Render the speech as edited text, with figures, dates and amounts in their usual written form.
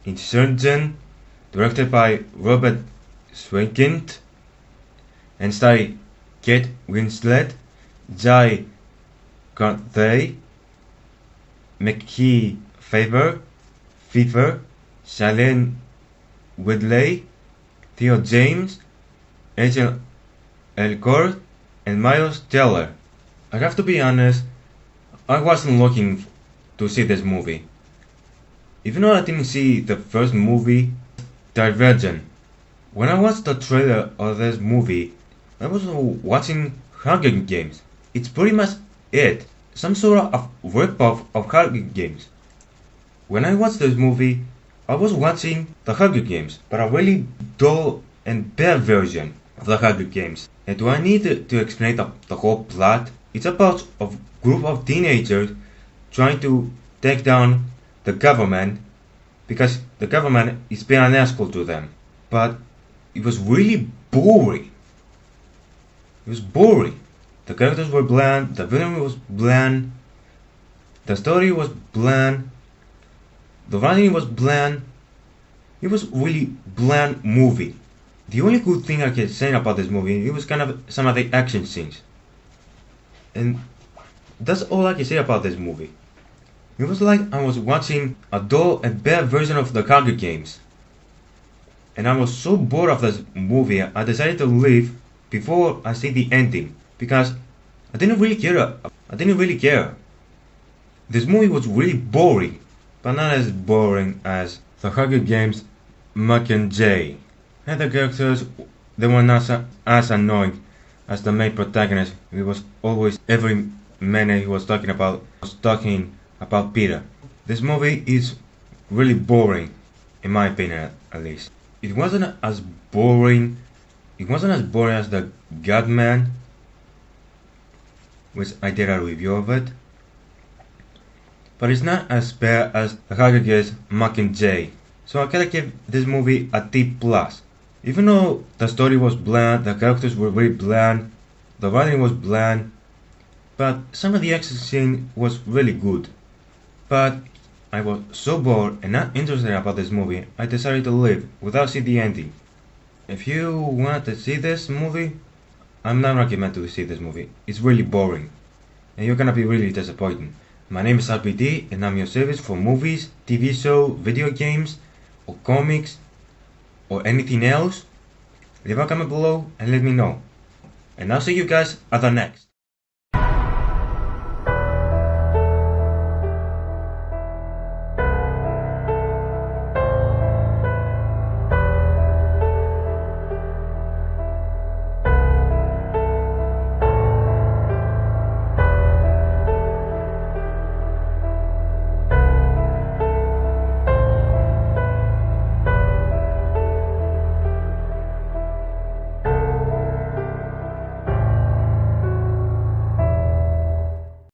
Insurgent, directed by Robert Swigert, and starring Kate Winslet, Jai Garthay, McKee Pfeiffer, Shailene Woodley, Theo James, Rachel Elcourt, and Miles Teller. I have to be honest, I wasn't looking to see this movie. Even though I didn't see the first movie, Divergence. When I watched the trailer of this movie, I was watching Hunger Games. It's pretty much it. Some sort of rip-off of Hunger Games. When I watched this movie, I was watching the Hunger Games, but a really dull and bad version of the Hunger Games. And do I need to explain the whole plot? It's about a group of teenagers trying to take down the government because the government is being an asshole to them. But it was really boring. It was boring. The characters were bland, the villain was bland, the story was bland, the writing was bland. It was really bland movie. The only good thing I can say about this movie, it was kind of some of the action scenes. And that's all I can say about this movie. It was like I was watching a dull and bad version of the Hunger Games. And I was so bored of this movie, I decided to leave before I see the ending. Because I didn't really care. This movie was really boring. But not as boring as the Hunger Games Mockingjay. And the characters, they were not as annoying as the main protagonist. He was always, every minute he was talking about Peter. This movie is really boring, in my opinion at least. It wasn't as boring as the Godman, which I did a review of it. But it's not as bad as the Hunger Games Mockingjay. So I gotta give this movie a D+. Even though the story was bland, the characters were very bland, the writing was bland, but some of the action scene was really good. But I was so bored and not interested about this movie, I decided to leave without seeing the ending. If you want to see this movie, I'm not recommending to see this movie. It's really boring, and you're gonna be really disappointed. My name is R.P.D, and I'm your service for movies, TV show, video games, or comics, or anything else. Leave a comment below and let me know. And I'll see you guys at the next.